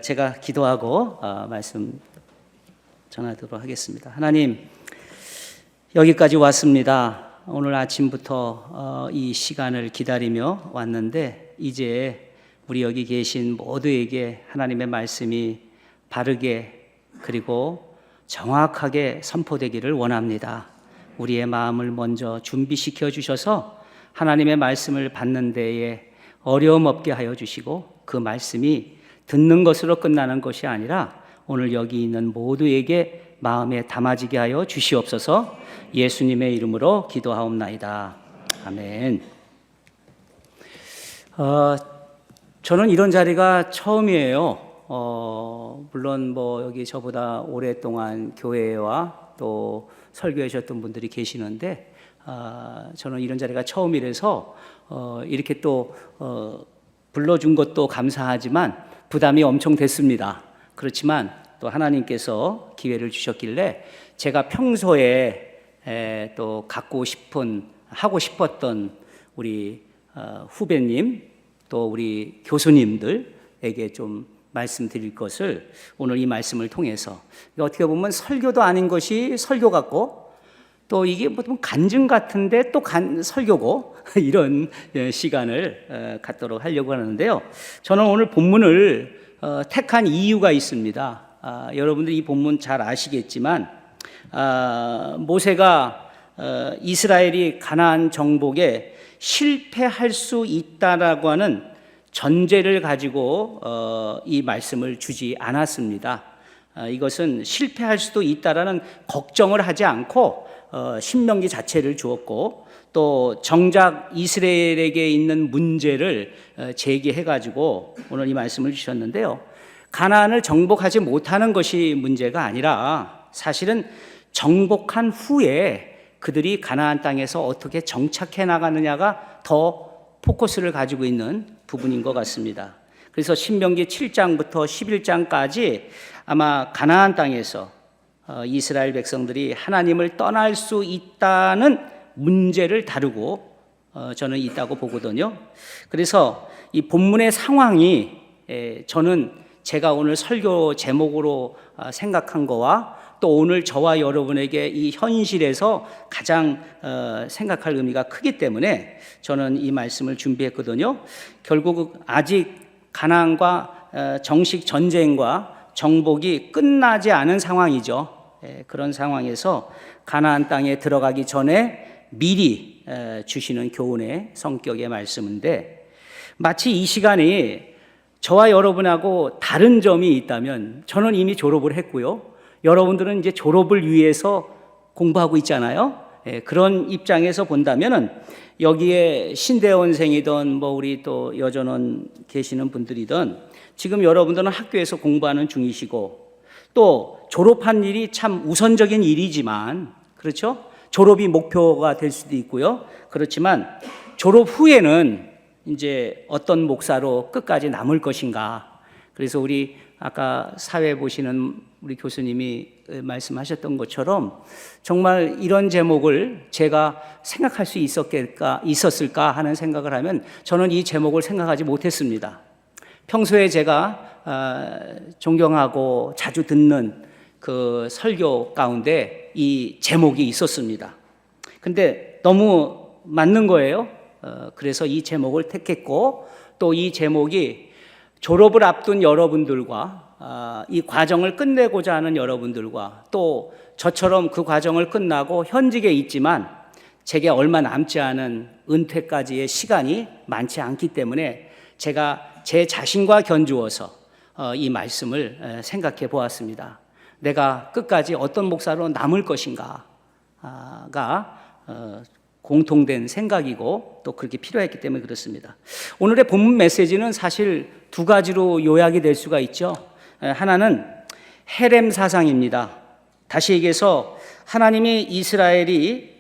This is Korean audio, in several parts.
제가 기도하고 말씀 전하도록 하겠습니다. 하나님, 여기까지 왔습니다. 오늘 아침부터 이 시간을 기다리며 왔는데 이제 우리 여기 계신 모두에게 하나님의 말씀이 바르게 그리고 정확하게 선포되기를 원합니다. 우리의 마음을 먼저 준비시켜 주셔서 하나님의 말씀을 받는 데에 어려움 없게 하여 주시고 그 말씀이 듣는 것으로 끝나는 것이 아니라 오늘 여기 있는 모두에게 마음에 담아지게 하여 주시옵소서. 예수님의 이름으로 기도하옵나이다. 아멘. 저는 이런 자리가 처음이에요. 물론 여기 저보다 오랫동안 교회와 또 설교하셨던 분들이 계시는데 저는 이런 자리가 처음이라서 이렇게 또 불러준 것도 감사하지만 부담이 엄청 됐습니다. 그렇지만 또 하나님께서 기회를 주셨길래 제가 평소에 또 하고 싶었던 우리 후배님 또 우리 교수님들에게 좀 말씀드릴 것을 오늘 이 말씀을 통해서, 어떻게 보면 설교도 아닌 것이 설교 같고 또 이게 간증 같은데 또 설교고 이런 시간을 갖도록 하려고 하는데요. 저는 오늘 본문을 택한 이유가 있습니다. 여러분들이 이 본문 잘 아시겠지만 모세가 이스라엘이 가나안 정복에 실패할 수 있다라고 하는 전제를 가지고 이 말씀을 주지 않았습니다. 이것은 실패할 수도 있다라는 걱정을 하지 않고 신명기 자체를 주었고 또 정작 이스라엘에게 있는 문제를 제기해 가지고 오늘 이 말씀을 주셨는데요. 가나안을 정복하지 못하는 것이 문제가 아니라 사실은 정복한 후에 그들이 가나안 땅에서 어떻게 정착해 나가느냐가 더 포커스를 가지고 있는 부분인 것 같습니다. 그래서 신명기 7장부터 11장까지 아마 가나안 땅에서 이스라엘 백성들이 하나님을 떠날 수 있다는 문제를 다루고 저는 있다고 보거든요. 그래서 이 본문의 상황이 저는 제가 오늘 설교 제목으로 생각한 거와 또 오늘 저와 여러분에게 이 현실에서 가장 생각할 의미가 크기 때문에 저는 이 말씀을 준비했거든요. 결국 아직 가나안과 정식 전쟁과 정복이 끝나지 않은 상황이죠. 그런 상황에서 가나안 땅에 들어가기 전에 미리 주시는 교훈의 성격의 말씀인데, 마치 이 시간이 저와 여러분하고 다른 점이 있다면, 저는 이미 졸업을 했고요. 여러분들은 이제 졸업을 위해서 공부하고 있잖아요. 그런 입장에서 본다면은 여기에 신대원생이든 우리 또 여전원 계시는 분들이든 지금 여러분들은 학교에서 공부하는 중이시고 또 졸업한 일이 참 우선적인 일이지만, 그렇죠? 졸업이 목표가 될 수도 있고요. 그렇지만 졸업 후에는 이제 어떤 목사로 끝까지 남을 것인가. 그래서 우리 아까 사회 보시는 우리 교수님이 말씀하셨던 것처럼 정말 이런 제목을 제가 생각할 수 있었을까 하는 생각을 하면 저는 이 제목을 생각하지 못했습니다. 평소에 제가 존경하고 자주 듣는 그 설교 가운데 이 제목이 있었습니다. 근데 너무 맞는 거예요. 그래서 이 제목을 택했고 또 이 제목이 졸업을 앞둔 여러분들과 이 과정을 끝내고자 하는 여러분들과 또 저처럼 그 과정을 끝나고 현직에 있지만 제게 얼마 남지 않은 은퇴까지의 시간이 많지 않기 때문에 제가 제 자신과 견주어서 이 말씀을 생각해 보았습니다. 내가 끝까지 어떤 목사로 남을 것인가가 공통된 생각이고 또 그렇게 필요했기 때문에 그렇습니다. 오늘의 본문 메시지는 사실 두 가지로 요약이 될 수가 있죠. 하나는 헤렘 사상입니다. 다시 얘기해서 하나님이 이스라엘이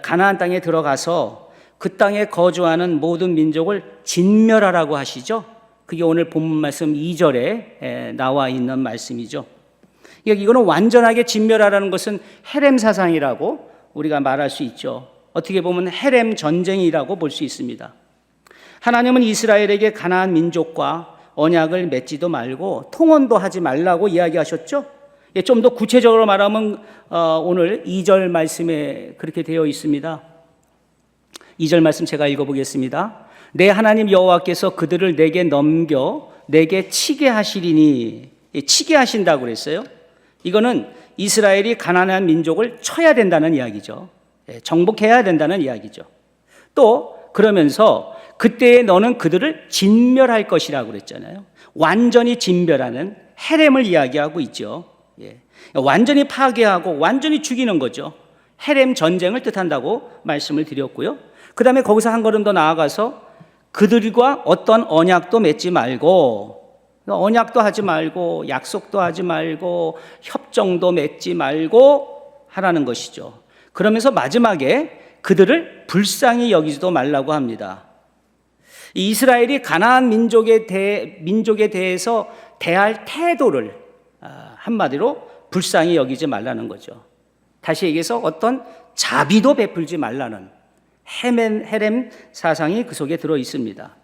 가나안 땅에 들어가서 그 땅에 거주하는 모든 민족을 진멸하라고 하시죠. 그게 오늘 본문 말씀 2절에 나와 있는 말씀이죠. 이거는 완전하게 진멸하라는 것은 헤렘 사상이라고 우리가 말할 수 있죠. 어떻게 보면 헤렘 전쟁이라고 볼 수 있습니다. 하나님은 이스라엘에게 가나안 민족과 언약을 맺지도 말고 통혼도 하지 말라고 이야기하셨죠? 예, 좀 더 구체적으로 말하면 오늘 2절 말씀에 그렇게 되어 있습니다. 2절 말씀 제가 읽어보겠습니다. 내 하나님 여호와께서 그들을 내게 넘겨 내게 치게 하시리니, 치게 하신다고 그랬어요. 이거는 이스라엘이 가난한 민족을 쳐야 된다는 이야기죠. 정복해야 된다는 이야기죠. 또 그러면서 그때에 너는 그들을 진멸할 것이라고 그랬잖아요. 완전히 진멸하는 헤렘을 이야기하고 있죠. 완전히 파괴하고 완전히 죽이는 거죠. 헤렘 전쟁을 뜻한다고 말씀을 드렸고요. 그 다음에 거기서 한 걸음 더 나아가서 그들과 어떤 언약도 맺지 말고, 언약도 하지 말고 약속도 하지 말고 협정도 맺지 말고 하라는 것이죠. 그러면서 마지막에 그들을 불쌍히 여기지도 말라고 합니다. 이스라엘이 가나안 민족에 대해서 대할 태도를 한마디로 불쌍히 여기지 말라는 거죠. 다시 얘기해서 어떤 자비도 베풀지 말라는 헤렘 사상이 그 속에 들어 있습니다.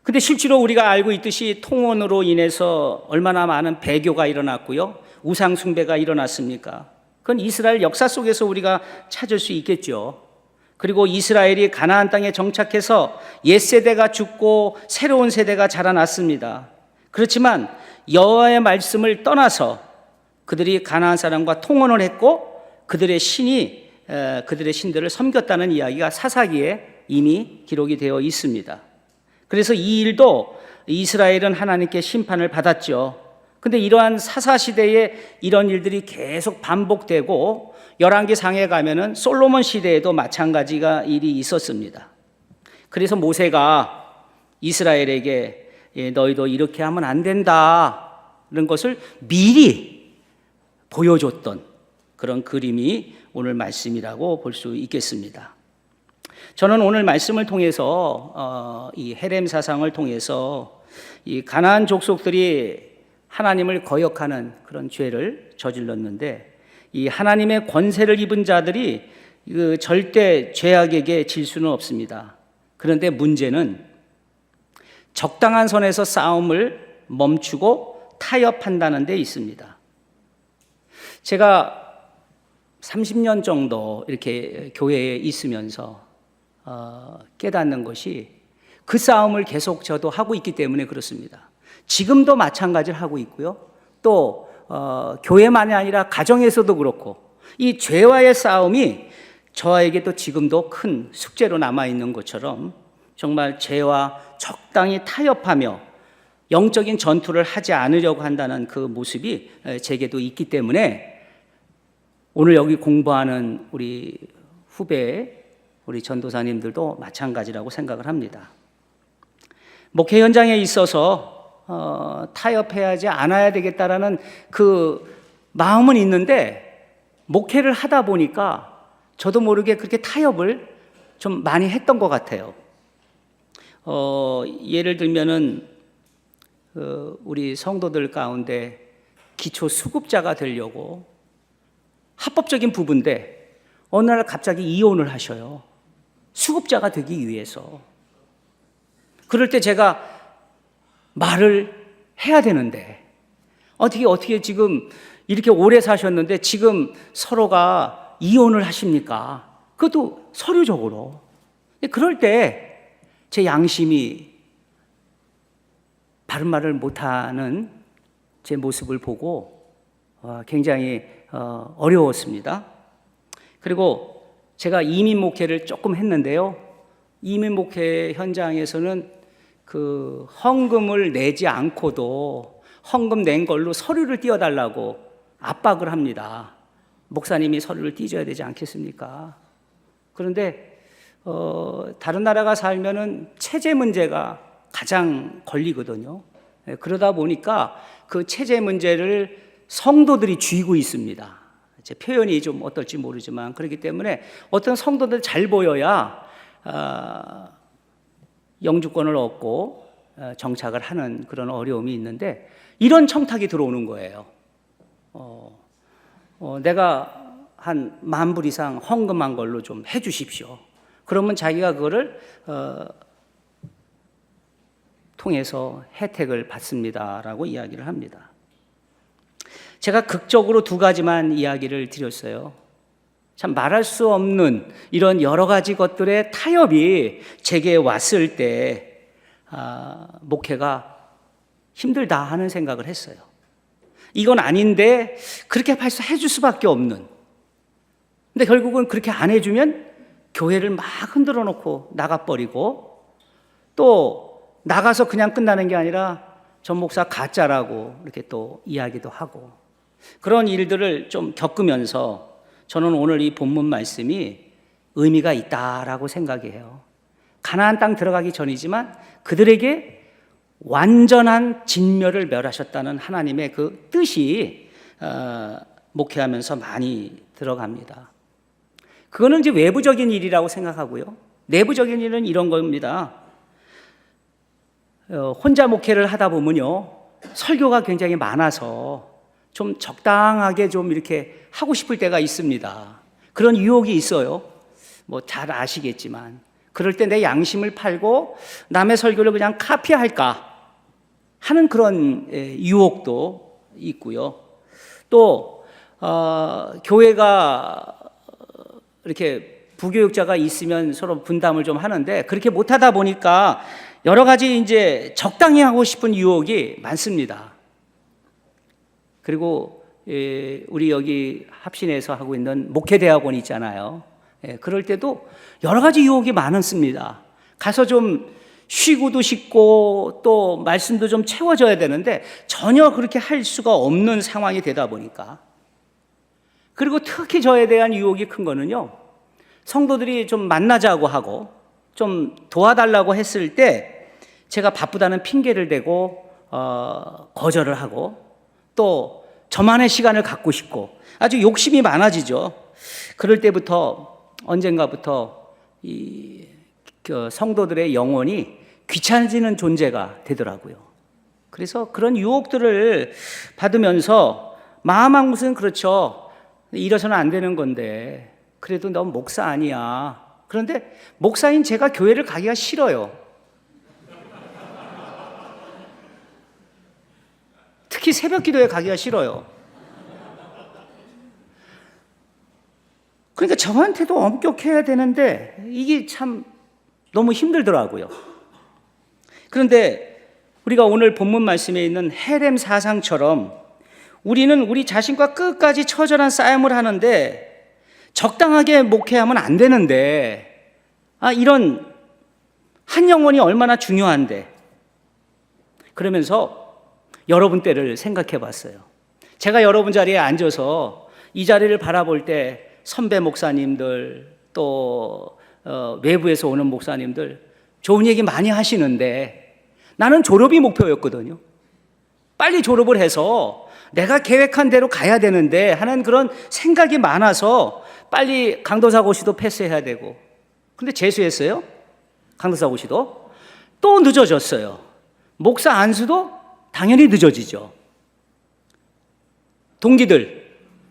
근데 실제로 우리가 알고 있듯이 통혼으로 인해서 얼마나 많은 배교가 일어났고요, 우상 숭배가 일어났습니까? 그건 이스라엘 역사 속에서 우리가 찾을 수 있겠죠. 그리고 이스라엘이 가나안 땅에 정착해서 옛 세대가 죽고 새로운 세대가 자라났습니다. 그렇지만 여호와의 말씀을 떠나서 그들이 가나안 사람과 통혼을 했고 그들의 신들을 섬겼다는 이야기가 사사기에 이미 기록이 되어 있습니다. 그래서 이 일도 이스라엘은 하나님께 심판을 받았죠. 근데 이러한 사사시대에 이런 일들이 계속 반복되고 열왕기상에 가면은 솔로몬 시대에도 마찬가지가 일이 있었습니다. 그래서 모세가 이스라엘에게 너희도 이렇게 하면 안 된다는 것을 미리 보여줬던 그런 그림이 오늘 말씀이라고 볼 수 있겠습니다. 저는 오늘 말씀을 통해서 이 헤렘 사상을 통해서 이 가나안 족속들이 하나님을 거역하는 그런 죄를 저질렀는데, 이 하나님의 권세를 입은 자들이 절대 죄악에게 질 수는 없습니다. 그런데 문제는 적당한 선에서 싸움을 멈추고 타협한다는 데 있습니다. 제가 30년 정도 이렇게 교회에 있으면서 깨닫는 것이 그 싸움을 계속 저도 하고 있기 때문에 그렇습니다. 지금도 마찬가지를 하고 있고요. 또 교회만이 아니라 가정에서도 그렇고 이 죄와의 싸움이 저에게 또 지금도 큰 숙제로 남아있는 것처럼 정말 죄와 적당히 타협하며 영적인 전투를 하지 않으려고 한다는 그 모습이 제게도 있기 때문에 오늘 여기 공부하는 우리 후배, 우리 전도사님들도 마찬가지라고 생각을 합니다. 목회 현장에 있어서 타협해야 하지 않아야 되겠다라는 그 마음은 있는데 목회를 하다 보니까 저도 모르게 그렇게 타협을 좀 많이 했던 것 같아요. 예를 들면은 우리 성도들 가운데 기초 수급자가 되려고 합법적인 부부인데 어느 날 갑자기 이혼을 하셔요. 수급자가 되기 위해서. 그럴 때 제가 말을 해야 되는데 어떻게 지금 이렇게 오래 사셨는데 지금 서로가 이혼을 하십니까? 그것도 서류적으로. 그럴 때 제 양심이 바른 말을 못하는 제 모습을 보고 굉장히 어려웠습니다. 그리고 제가 이민 목회를 조금 했는데요. 이민 목회 현장에서는 그 헌금을 내지 않고도 헌금 낸 걸로 서류를 띄워달라고 압박을 합니다. 목사님이 서류를 띄워줘야 되지 않겠습니까? 그런데 다른 나라가 살면은 체제 문제가 가장 걸리거든요. 그러다 보니까 그 체제 문제를 성도들이 쥐고 있습니다. 제 표현이 좀 어떨지 모르지만 그렇기 때문에 어떤 성도들 잘 보여야 영주권을 얻고 정착을 하는 그런 어려움이 있는데 이런 청탁이 들어오는 거예요. 내가 한 10,000불 이상 헌금한 걸로 좀 해주십시오. 그러면 자기가 그거를 통해서 혜택을 받습니다라고 이야기를 합니다. 제가 극적으로 두 가지만 이야기를 드렸어요. 참 말할 수 없는 이런 여러 가지 것들의 타협이 제게 왔을 때 목회가 힘들다 하는 생각을 했어요. 이건 아닌데 그렇게 벌써 해줄 수밖에 없는. 근데 결국은 그렇게 안 해주면 교회를 막 흔들어 놓고 나가버리고, 또 나가서 그냥 끝나는 게 아니라 전 목사 가짜라고 이렇게 또 이야기도 하고, 그런 일들을 좀 겪으면서 저는 오늘 이 본문 말씀이 의미가 있다라고 생각해요. 가나안 땅 들어가기 전이지만 그들에게 완전한 진멸을 멸하셨다는 하나님의 그 뜻이 목회하면서 많이 들어갑니다. 그거는 이제 외부적인 일이라고 생각하고요. 내부적인 일은 이런 겁니다. 혼자 목회를 하다 보면요, 설교가 굉장히 많아서 좀 적당하게 좀 이렇게 하고 싶을 때가 있습니다. 그런 유혹이 있어요. 뭐 잘 아시겠지만. 그럴 때 내 양심을 팔고 남의 설교를 그냥 카피할까 하는 그런 유혹도 있고요. 또 교회가 이렇게 부교육자가 있으면 서로 분담을 좀 하는데, 그렇게 못하다 보니까 여러 가지 이제 적당히 하고 싶은 유혹이 많습니다. 그리고 우리 여기 합신에서 하고 있는 목회대학원 있잖아요. 그럴 때도 여러 가지 유혹이 많습니다. 가서 좀 쉬고도 싶고 또 말씀도 좀 채워져야 되는데 전혀 그렇게 할 수가 없는 상황이 되다 보니까. 그리고 특히 저에 대한 유혹이 큰 거는요, 성도들이 좀 만나자고 하고 좀 도와달라고 했을 때 제가 바쁘다는 핑계를 대고 거절을 하고, 또 저만의 시간을 갖고 싶고 아주 욕심이 많아지죠. 그럴 때부터 언젠가부터 그 성도들의 영혼이 귀찮아지는 존재가 되더라고요. 그래서 그런 유혹들을 받으면서 마음 한 곳은 그렇죠. 이래서는 안 되는 건데 그래도 넌 목사 아니야. 그런데 목사인 제가 교회를 가기가 싫어요. 특히 새벽 기도에 가기가 싫어요. 그러니까 저한테도 엄격해야 되는데 이게 참 너무 힘들더라고요. 그런데 우리가 오늘 본문 말씀에 있는 헤렘 사상처럼 우리는 우리 자신과 끝까지 처절한 싸움을 하는데 적당하게 목회하면 안 되는데, 이런 한 영혼이 얼마나 중요한데, 그러면서 여러분 때를 생각해 봤어요. 제가 여러분 자리에 앉아서 이 자리를 바라볼 때 선배 목사님들 또 외부에서 오는 목사님들 좋은 얘기 많이 하시는데 나는 졸업이 목표였거든요. 빨리 졸업을 해서 내가 계획한 대로 가야 되는데 하는 그런 생각이 많아서 빨리 강도사 고시도 패스해야 되고, 근데 재수했어요. 강도사 고시도 또 늦어졌어요. 목사 안수도 당연히 늦어지죠. 동기들,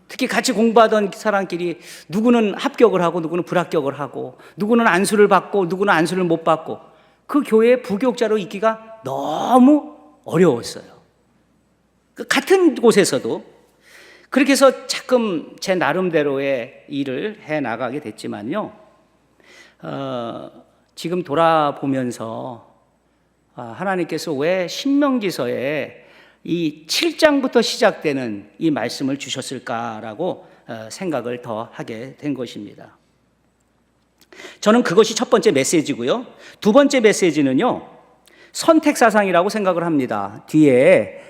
특히 같이 공부하던 사람끼리 누구는 합격을 하고 누구는 불합격을 하고 누구는 안수를 받고 누구는 안수를 못 받고, 그 교회에 부교육자로 있기가 너무 어려웠어요. 같은 곳에서도. 그렇게 해서 자끔 제 나름대로의 일을 해 나가게 됐지만요, 지금 돌아보면서 하나님께서 왜 신명기서에 이 7장부터 시작되는 이 말씀을 주셨을까라고 생각을 더 하게 된 것입니다. 저는 그것이 첫 번째 메시지고요. 두 번째 메시지는요, 선택사상이라고 생각을 합니다. 뒤에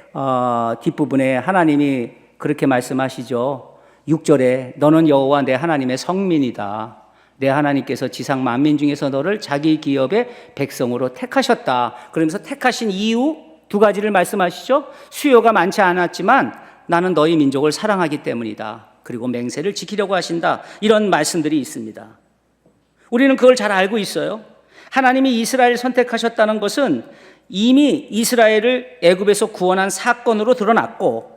뒷부분에 하나님이 그렇게 말씀하시죠. 6절에 너는 여호와 내 하나님의 성민이다. 내 하나님께서 지상 만민 중에서 너를 자기 기업의 백성으로 택하셨다. 그러면서 택하신 이유 두 가지를 말씀하시죠. 수요가 많지 않았지만 나는 너희 민족을 사랑하기 때문이다. 그리고 맹세를 지키려고 하신다. 이런 말씀들이 있습니다. 우리는 그걸 잘 알고 있어요. 하나님이 이스라엘을 선택하셨다는 것은 이미 이스라엘을 애굽에서 구원한 사건으로 드러났고,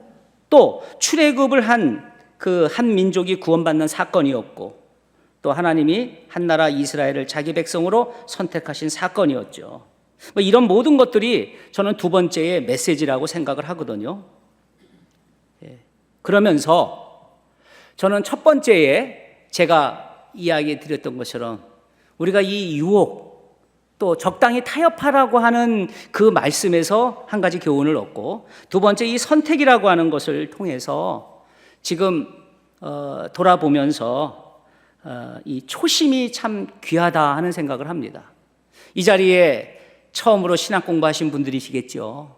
또 출애굽을 한 그 한 민족이 구원받는 사건이었고, 또 하나님이 한 나라 이스라엘을 자기 백성으로 선택하신 사건이었죠. 이런 모든 것들이 저는 두 번째의 메시지라고 생각을 하거든요. 그러면서 저는 첫 번째에 제가 이야기 드렸던 것처럼 우리가 이 유혹 또 적당히 타협하라고 하는 그 말씀에서 한 가지 교훈을 얻고, 두 번째 이 선택이라고 하는 것을 통해서 지금 돌아보면서 이 초심이 참 귀하다 하는 생각을 합니다. 이 자리에 처음으로 신학 공부하신 분들이시겠죠.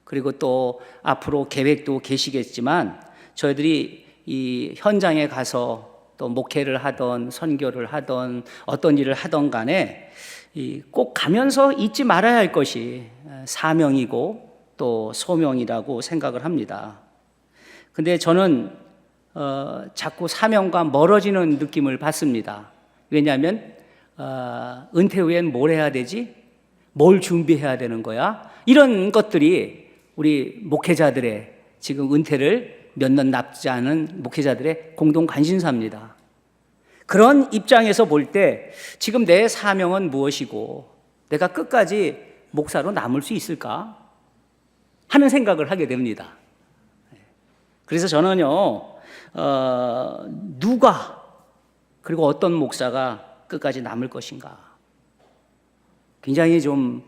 그리고 또 앞으로 계획도 계시겠지만 저희들이 이 현장에 가서 또 목회를 하던 선교를 하던 어떤 일을 하던 간에 꼭 가면서 잊지 말아야 할 것이 사명이고 또 소명이라고 생각을 합니다. 근데 저는 자꾸 사명과 멀어지는 느낌을 받습니다. 왜냐하면 은퇴 후엔 뭘 해야 되지? 뭘 준비해야 되는 거야? 이런 것들이 우리 목회자들의 지금 은퇴를 몇 년 남지 않은 목회자들의 공동 관심사입니다. 그런 입장에서 볼 때 지금 내 사명은 무엇이고 내가 끝까지 목사로 남을 수 있을까 하는 생각을 하게 됩니다. 그래서 저는요, 누가 그리고 어떤 목사가 끝까지 남을 것인가 굉장히 좀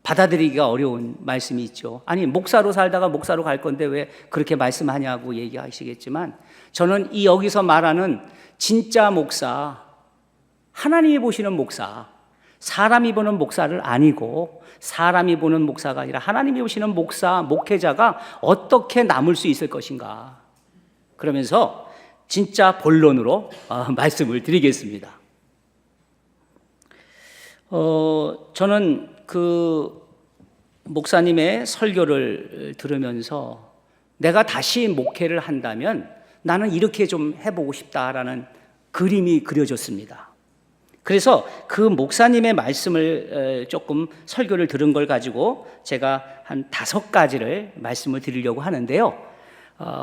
받아들이기가 어려운 말씀이 있죠. 아니, 목사로 살다가 목사로 갈 건데 왜 그렇게 말씀하냐고 얘기하시겠지만, 저는 이 여기서 말하는 진짜 목사, 하나님이 보시는 목사, 사람이 보는 목사를 아니고 사람이 보는 목사가 아니라 하나님이 보시는 목사, 목회자가 어떻게 남을 수 있을 것인가, 그러면서 진짜 본론으로 말씀을 드리겠습니다. 저는 그 목사님의 설교를 들으면서 내가 다시 목회를 한다면 나는 이렇게 좀 해보고 싶다라는 그림이 그려졌습니다. 그래서 그 목사님의 말씀을 조금 설교를 들은 걸 가지고 제가 한 5가지를 말씀을 드리려고 하는데요.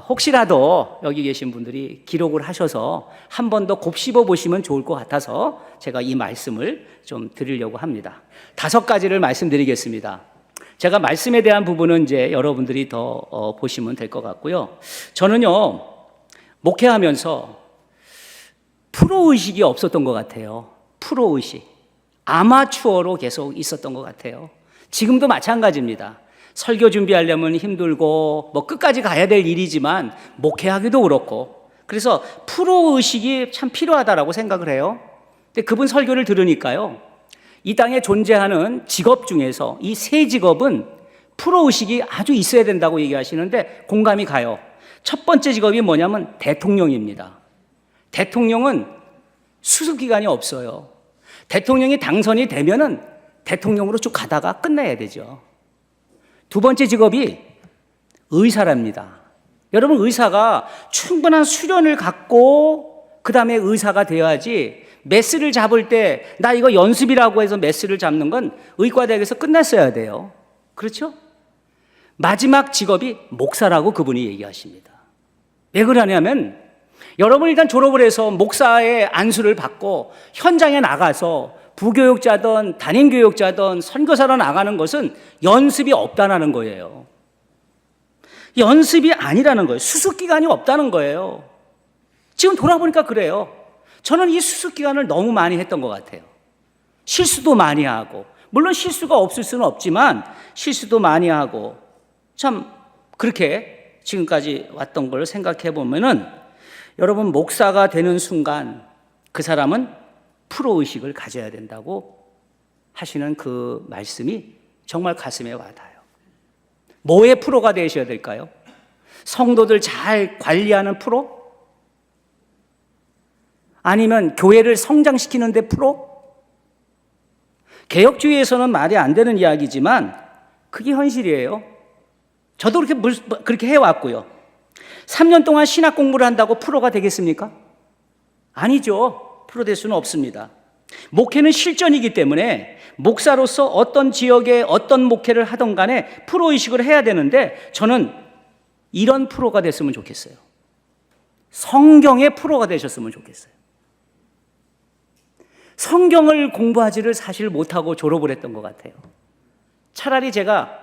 혹시라도 여기 계신 분들이 기록을 하셔서 한 번 더 곱씹어 보시면 좋을 것 같아서 제가 이 말씀을 좀 드리려고 합니다. 5가지를 말씀드리겠습니다. 제가 말씀에 대한 부분은 이제 여러분들이 더 보시면 될 것 같고요. 저는요, 목회하면서 프로의식이 없었던 것 같아요. 프로의식. 아마추어로 계속 있었던 것 같아요. 지금도 마찬가지입니다. 설교 준비하려면 힘들고 끝까지 가야 될 일이지만 목회하기도 그렇고, 그래서 프로의식이 참 필요하다라고 생각을 해요. 근데 그분 설교를 들으니까요, 이 땅에 존재하는 직업 중에서 이 3직업은 프로의식이 아주 있어야 된다고 얘기하시는데 공감이 가요. 첫 번째 직업이 뭐냐면 대통령입니다. 대통령은 수습기간이 없어요. 대통령이 당선이 되면은 대통령으로 쭉 가다가 끝나야 되죠. 두 번째 직업이 의사랍니다. 여러분, 의사가 충분한 수련을 갖고 그 다음에 의사가 되어야지, 메스를 잡을 때 나 이거 연습이라고 해서 메스를 잡는 건 의과대학에서 끝났어야 돼요. 그렇죠? 마지막 직업이 목사라고 그분이 얘기하십니다. 왜 그러냐면, 여러분 일단 졸업을 해서 목사의 안수를 받고 현장에 나가서 부교육자든 담임교육자든 선교사로 나가는 것은 연습이 없다는 거예요. 연습이 아니라는 거예요. 수습기간이 없다는 거예요. 지금 돌아보니까 그래요. 저는 이 수습기간을 너무 많이 했던 것 같아요. 실수도 많이 하고, 물론 실수가 없을 수는 없지만 실수도 많이 하고, 참 그렇게 지금까지 왔던 걸 생각해 보면은, 여러분 목사가 되는 순간 그 사람은 프로의식을 가져야 된다고 하시는 그 말씀이 정말 가슴에 와닿아요. 뭐의 프로가 되셔야 될까요? 성도들 잘 관리하는 프로? 아니면 교회를 성장시키는 데 프로? 개혁주의에서는 말이 안 되는 이야기지만 그게 현실이에요. 저도 그렇게 해왔고요. 3년 동안 신학 공부를 한다고 프로가 되겠습니까? 아니죠. 프로 될 수는 없습니다. 목회는 실전이기 때문에 목사로서 어떤 지역에 어떤 목회를 하던 간에 프로의식을 해야 되는데, 저는 이런 프로가 됐으면 좋겠어요. 성경의 프로가 되셨으면 좋겠어요. 성경을 공부하지를 사실 못하고 졸업을 했던 것 같아요. 차라리 제가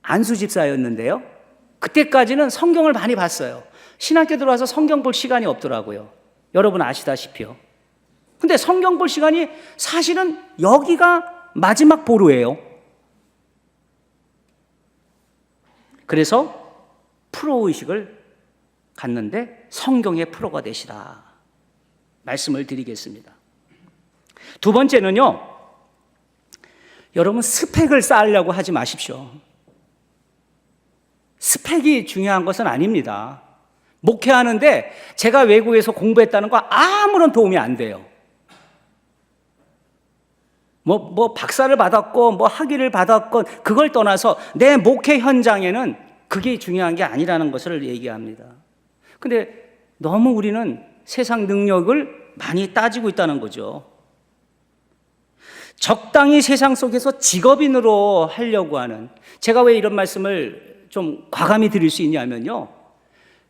안수 집사였는데요, 그때까지는 성경을 많이 봤어요. 신학교 들어와서 성경 볼 시간이 없더라고요. 여러분 아시다시피요. 근데 성경 볼 시간이 사실은 여기가 마지막 보루예요. 그래서 프로의식을 갖는데 성경의 프로가 되시라 말씀을 드리겠습니다. 두 번째는요, 여러분 스펙을 쌓으려고 하지 마십시오. 스펙이 중요한 것은 아닙니다. 목회하는데 제가 외국에서 공부했다는 거 아무런 도움이 안 돼요. 뭐 박사를 받았고 뭐 학위를 받았건 그걸 떠나서 내 목회 현장에는 그게 중요한 게 아니라는 것을 얘기합니다. 근데 너무 우리는 세상 능력을 많이 따지고 있다는 거죠. 적당히 세상 속에서 직업인으로 하려고 하는, 제가 왜 이런 말씀을 좀 과감히 드릴 수 있냐면요,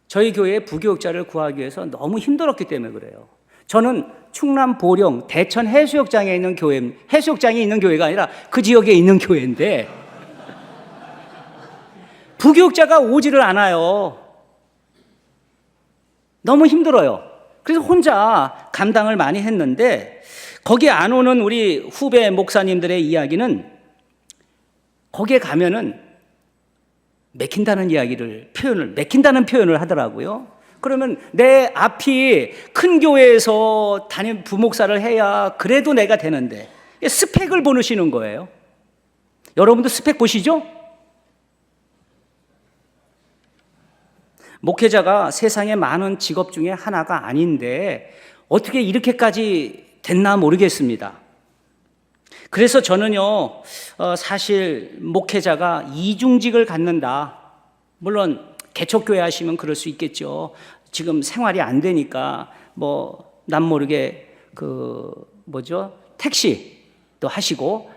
저희 교회에 부교육자를 구하기 위해서 너무 힘들었기 때문에 그래요. 저는 충남 보령 대천 해수욕장에 있는 교회, 해수욕장이 있는 교회가 아니라 그 지역에 있는 교회인데 부교육자가 오지를 않아요. 너무 힘들어요. 그래서 혼자 감당을 많이 했는데, 거기 안 오는 우리 후배 목사님들의 이야기는 거기에 가면은 맥힌다는 표현을 하더라고요. 그러면 내 앞이 큰 교회에서 담임 부목사를 해야 그래도 내가 되는데, 스펙을 보시는 거예요. 여러분도 스펙 보시죠? 목회자가 세상에 많은 직업 중에 하나가 아닌데 어떻게 이렇게까지 됐나 모르겠습니다. 그래서 저는요, 사실 목회자가 이중직을 갖는다. 물론 개척교회 하시면 그럴 수 있겠죠. 지금 생활이 안 되니까 뭐 남모르게 택시도 하시고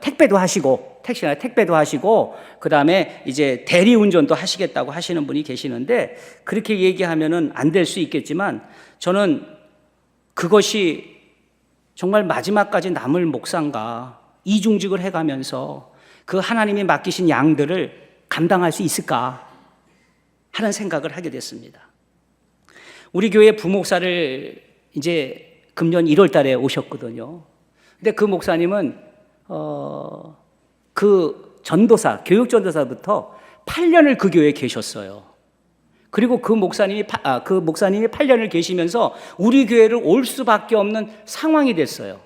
택배도 하시고, 택시나 택배도 하시고, 그 다음에 이제 대리운전도 하시겠다고 하시는 분이 계시는데, 그렇게 얘기하면은 안 될 수 있겠지만 저는 그것이 정말 마지막까지 남을 목사인가, 이중직을 해가면서 그 하나님이 맡기신 양들을 감당할 수 있을까 하는 생각을 하게 됐습니다. 우리 교회 부목사를 이제 금년 1월 달에 오셨거든요. 근데 그 목사님은 그 전도사, 교육 전도사부터 8년을 그 교회에 계셨어요. 그리고 그 목사님이 8년을 계시면서 우리 교회를 올 수밖에 없는 상황이 됐어요.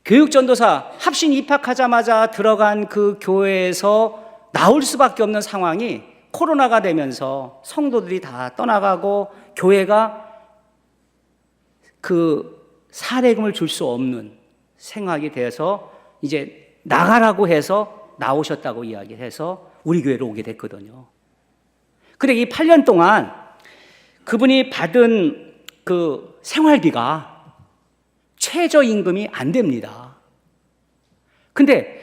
교육 전도사 합신 입학하자마자 들어간 그 교회에서 나올 수밖에 없는 상황이 코로나가 되면서 성도들이 다 떠나가고 교회가 그 사례금을 줄 수 없는 생각이 되어서 이제 나가라고 해서 나오셨다고 이야기해서 우리 교회로 오게 됐거든요. 근데 이 8년 동안 그분이 받은 그 생활비가 최저임금이 안 됩니다. 근데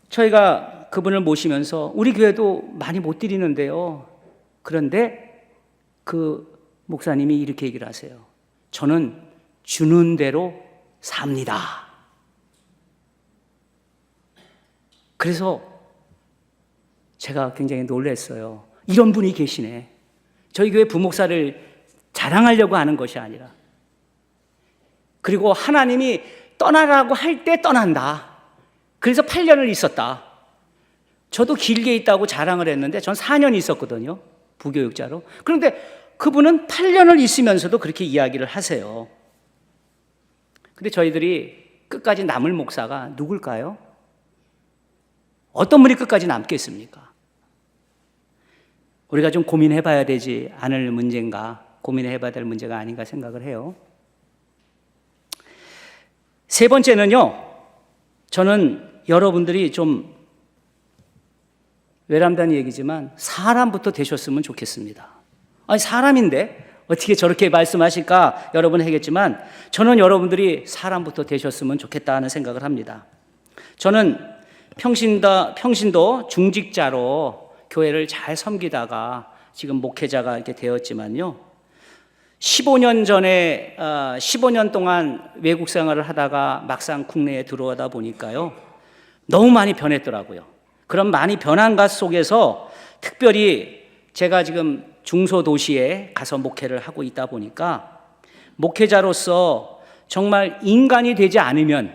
저희가 그분을 모시면서 우리 교회도 많이 못 드리는데요. 그런데 그 목사님이 이렇게 얘기를 하세요. 저는 주는 대로 삽니다. 그래서 제가 굉장히 놀랐어요. 이런 분이 계시네. 저희 교회 부목사를 자랑하려고 하는 것이 아니라, 그리고 하나님이 떠나라고 할 때 떠난다. 그래서 8년을 있었다. 저도 길게 있다고 자랑을 했는데 전 4년 있었거든요, 부교육자로. 그런데 그분은 8년을 있으면서도 그렇게 이야기를 하세요. 근데 저희들이 끝까지 남을 목사가 누굴까요? 어떤 분이 끝까지 남겠습니까? 우리가 좀 고민해 봐야 되지 않을 문제인가, 고민해 봐야 될 문제가 아닌가 생각을 해요. 세 번째는요, 저는 여러분들이 좀 외람된 얘기지만 사람부터 되셨으면 좋겠습니다. 아니, 사람인데 어떻게 저렇게 말씀하실까 여러분 하겠지만, 저는 여러분들이 사람부터 되셨으면 좋겠다 하는 생각을 합니다. 저는 평신도 중직자로 교회를 잘 섬기다가 지금 목회자가 이렇게 되었지만요, 15년 전에 15년 동안 외국 생활을 하다가 막상 국내에 들어오다 보니까요, 너무 많이 변했더라고요. 그런 많이 변한 것 속에서 특별히 제가 지금 중소도시에 가서 목회를 하고 있다 보니까 목회자로서 정말 인간이 되지 않으면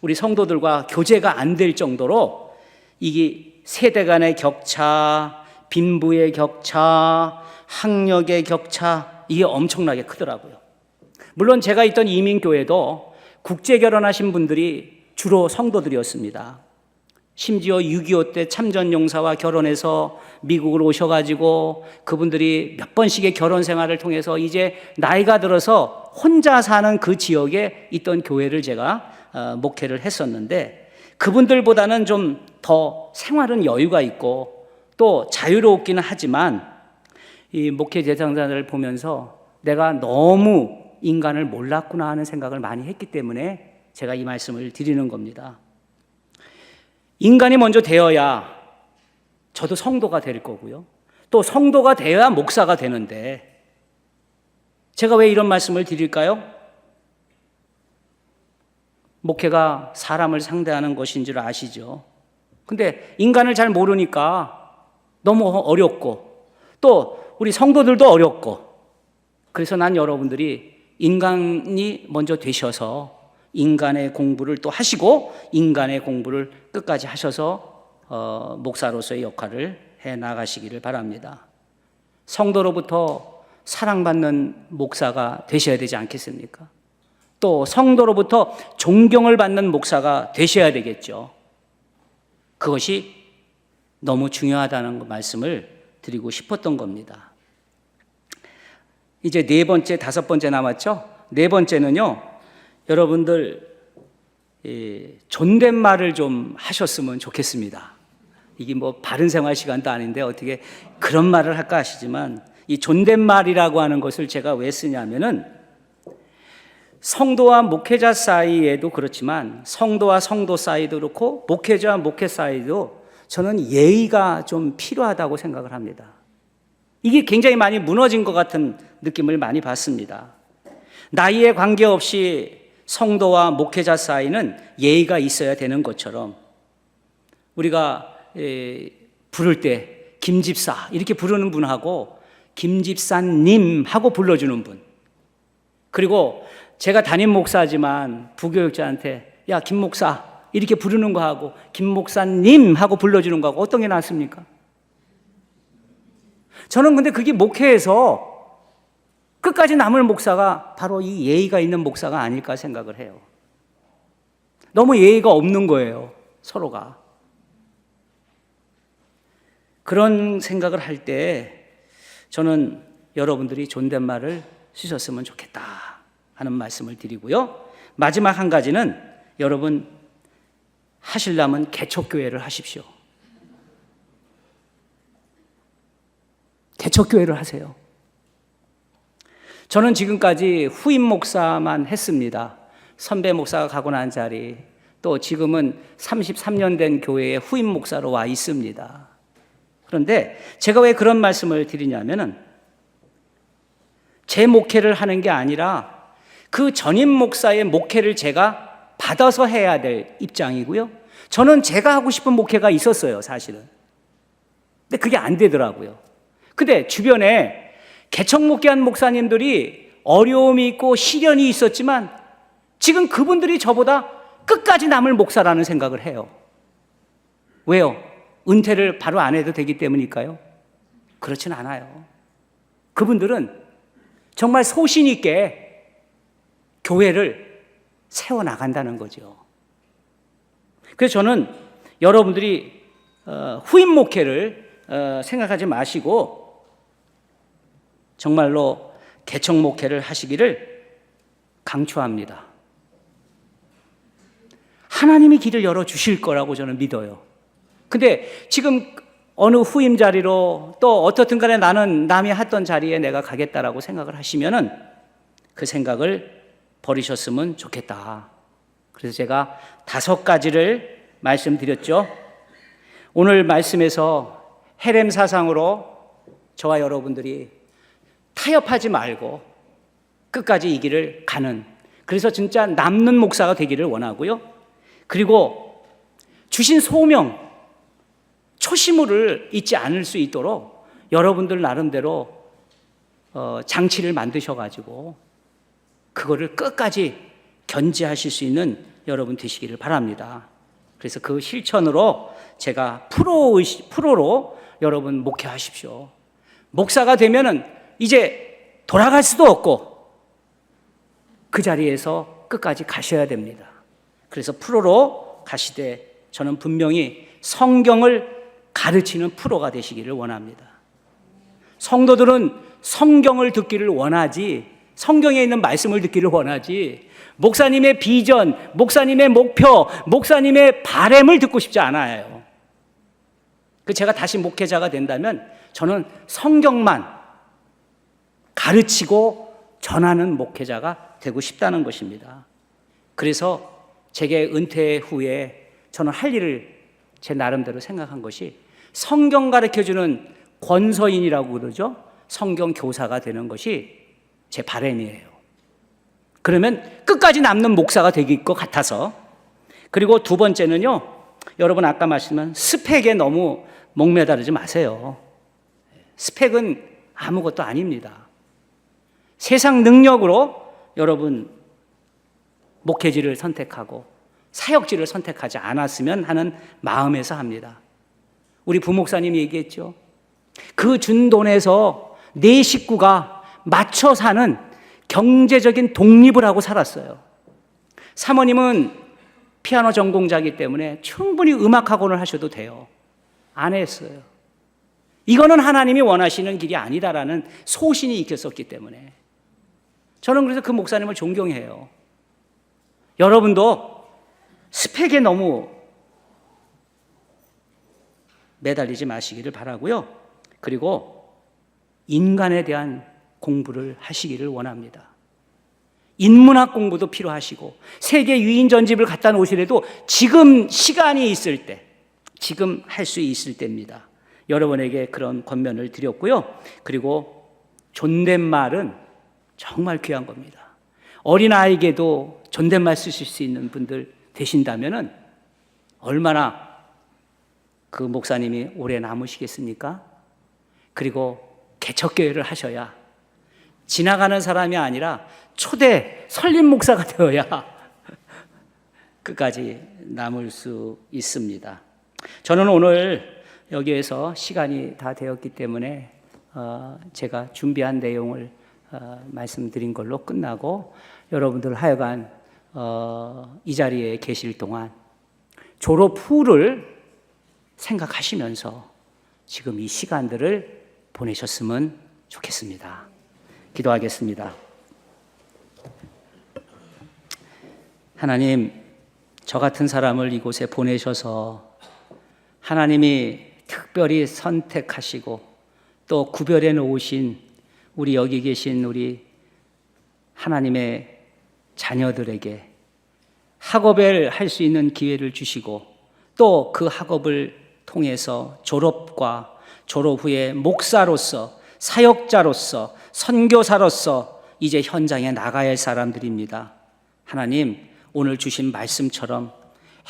우리 성도들과 교제가 안 될 정도로 이게 세대 간의 격차, 빈부의 격차, 학력의 격차, 이게 엄청나게 크더라고요. 물론 제가 있던 이민교회도 국제 결혼하신 분들이 주로 성도들이었습니다. 심지어 6.25 때 참전용사와 결혼해서 미국을 오셔가지고 그분들이 몇 번씩의 결혼 생활을 통해서 이제 나이가 들어서 혼자 사는 그 지역에 있던 교회를 제가 목회를 했었는데, 그분들보다는 좀 더 생활은 여유가 있고 또 자유롭기는 하지만 이 목회 대상자들을 보면서 내가 너무 인간을 몰랐구나 하는 생각을 많이 했기 때문에 제가 이 말씀을 드리는 겁니다. 인간이 먼저 되어야 저도 성도가 될 거고요, 또 성도가 되어야 목사가 되는데, 제가 왜 이런 말씀을 드릴까요? 목회가 사람을 상대하는 것인 줄 아시죠? 근데 인간을 잘 모르니까 너무 어렵고 또 우리 성도들도 어렵고, 그래서 난 여러분들이 인간이 먼저 되셔서 인간의 공부를 또 하시고 인간의 공부를 끝까지 하셔서 목사로서의 역할을 해 나가시기를 바랍니다. 성도로부터 사랑받는 목사가 되셔야 되지 않겠습니까? 또 성도로부터 존경을 받는 목사가 되셔야 되겠죠. 그것이 너무 중요하다는 말씀을 드리고 싶었던 겁니다. 이제 네 번째, 다섯 번째 남았죠? 네 번째는요, 여러분들 존댓말을 좀 하셨으면 좋겠습니다. 이게 뭐 바른 생활 시간도 아닌데 어떻게 그런 말을 할까 하시지만, 이 존댓말이라고 하는 것을 제가 왜 쓰냐면은 성도와 목회자 사이에도 그렇지만 성도와 성도 사이도 그렇고 목회자와 목회 사이도 저는 예의가 좀 필요하다고 생각을 합니다. 이게 굉장히 많이 무너진 것 같은 느낌을 많이 받습니다. 나이에 관계없이 성도와 목회자 사이는 예의가 있어야 되는 것처럼, 우리가 부를 때 김집사 이렇게 부르는 분하고 김집사님 하고 불러주는 분, 그리고 제가 담임 목사지만 부교육자한테 야 김 목사 이렇게 부르는 거하고 김 목사님 하고 불러주는 거하고 어떤 게 낫습니까? 저는 근데 그게 목회에서 끝까지 남을 목사가 바로 이 예의가 있는 목사가 아닐까 생각을 해요. 너무 예의가 없는 거예요, 서로가. 그런 생각을 할 때 저는 여러분들이 존댓말을 쓰셨으면 좋겠다 하는 말씀을 드리고요. 마지막 한 가지는 여러분 하시려면 개척교회를 하십시오. 개척교회를 하세요. 저는 지금까지 후임 목사만 했습니다. 선배 목사가 가고 난 자리, 또 지금은 33년 된 교회에 후임 목사로 와 있습니다. 그런데 제가 왜 그런 말씀을 드리냐면은 제 목회를 하는 게 아니라 그 전임 목사의 목회를 제가 받아서 해야 될 입장이고요. 저는 제가 하고 싶은 목회가 있었어요, 사실은. 근데 그게 안 되더라고요. 근데 주변에 개척 목회한 목사님들이 어려움이 있고 시련이 있었지만 지금 그분들이 저보다 끝까지 남을 목사라는 생각을 해요. 왜요? 은퇴를 바로 안 해도 되기 때문일까요? 그렇진 않아요. 그분들은 정말 소신 있게 교회를 세워나간다는 거죠. 그래서 저는 여러분들이 후임 목회를 생각하지 마시고 정말로 개척 목회를 하시기를 강추합니다. 하나님이 길을 열어주실 거라고 저는 믿어요. 근데 지금 어느 후임 자리로 또 어떻든 간에 나는 남이 했던 자리에 내가 가겠다라고 생각을 하시면은 그 생각을 버리셨으면 좋겠다. 그래서 제가 5가지를 말씀드렸죠. 오늘 말씀에서 헤렘 사상으로 저와 여러분들이 타협하지 말고 끝까지 이 길을 가는, 그래서 진짜 남는 목사가 되기를 원하고요. 그리고 주신 소명, 초심을 잊지 않을 수 있도록 여러분들 나름대로 장치를 만드셔가지고 그거를 끝까지 견지하실 수 있는 여러분 되시기를 바랍니다. 그래서 그 실천으로 제가 프로로 여러분 목회하십시오. 목사가 되면은 이제 돌아갈 수도 없고 그 자리에서 끝까지 가셔야 됩니다. 그래서 프로로 가시되 저는 분명히 성경을 가르치는 프로가 되시기를 원합니다. 성도들은 성경을 듣기를 원하지, 성경에 있는 말씀을 듣기를 원하지, 목사님의 비전, 목사님의 목표, 목사님의 바램을 듣고 싶지 않아요. 제가 다시 목회자가 된다면 저는 성경만 가르치고 전하는 목회자가 되고 싶다는 것입니다. 그래서 제게 은퇴 후에 저는 할 일을 제 나름대로 생각한 것이 성경 가르쳐주는 권서인이라고 그러죠. 성경 교사가 되는 것이 제 바람이에요. 그러면 끝까지 남는 목사가 되길 것 같아서. 그리고 두 번째는요, 여러분 아까 말씀한 스펙에 너무 목매다르지 마세요. 스펙은 아무것도 아닙니다. 세상 능력으로 여러분 목회지를 선택하고 사역지를 선택하지 않았으면 하는 마음에서 합니다. 우리 부목사님이 얘기했죠. 그 준 돈에서 네 식구가 맞춰 사는 경제적인 독립을 하고 살았어요. 사모님은 피아노 전공자이기 때문에 충분히 음악학원을 하셔도 돼요. 안 했어요. 이거는 하나님이 원하시는 길이 아니다라는 소신이 익혔었기 때문에 저는 그래서 그 목사님을 존경해요. 여러분도 스펙에 너무 매달리지 마시기를 바라고요. 그리고 인간에 대한 공부를 하시기를 원합니다. 인문학 공부도 필요하시고 세계 유인 전집을 갖다 놓으시려도 지금 시간이 있을 때, 지금 할 수 있을 때입니다. 여러분에게 그런 권면을 드렸고요. 그리고 존댓말은 정말 귀한 겁니다. 어린아이에게도 존댓말 쓰실 수 있는 분들 되신다면은 얼마나 그 목사님이 오래 남으시겠습니까? 그리고 개척교회를 하셔야, 지나가는 사람이 아니라 초대 설립 목사가 되어야 끝까지 남을 수 있습니다. 저는 오늘 여기에서 시간이 다 되었기 때문에 제가 준비한 내용을 말씀드린 걸로 끝나고, 여러분들 하여간 이 자리에 계실 동안 졸업 후를 생각하시면서 지금 이 시간들을 보내셨으면 좋겠습니다. 기도하겠습니다. 하나님, 저 같은 사람을 이곳에 보내셔서 하나님이 특별히 선택하시고 또 구별해 놓으신 우리 여기 계신 우리 하나님의 자녀들에게 학업을 할 수 있는 기회를 주시고 또 그 학업을 통해서 졸업과 졸업 후에 목사로서, 사역자로서, 선교사로서 이제 현장에 나가야 할 사람들입니다. 하나님, 오늘 주신 말씀처럼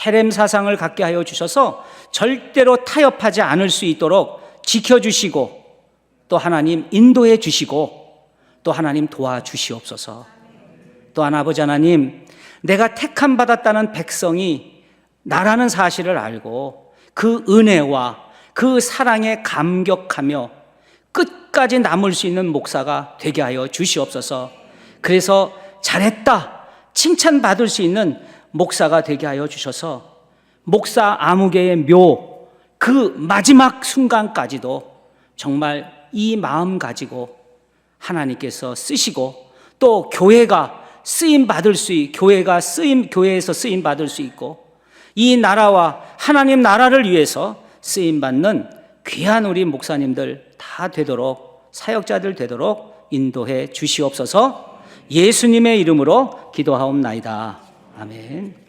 헤렘 사상을 갖게 하여 주셔서 절대로 타협하지 않을 수 있도록 지켜주시고 또 하나님 인도해 주시고 또 하나님 도와주시옵소서. 또한 아버지 하나님, 내가 택함 받았다는 백성이 나라는 사실을 알고 그 은혜와 그 사랑에 감격하며 끝까지 남을 수 있는 목사가 되게 하여 주시옵소서. 그래서 잘했다 칭찬받을 수 있는 목사가 되게 하여 주셔서 목사 아무개의 묘 그 마지막 순간까지도 정말 이 마음 가지고 하나님께서 쓰시고 또 교회가 쓰임 받을 수 교회에서 쓰임 받을 수 있고 이 나라와 하나님 나라를 위해서 쓰임 받는 귀한 우리 목사님들 다 되도록, 사역자들 되도록 인도해 주시옵소서. 예수님의 이름으로 기도하옵나이다. 아멘.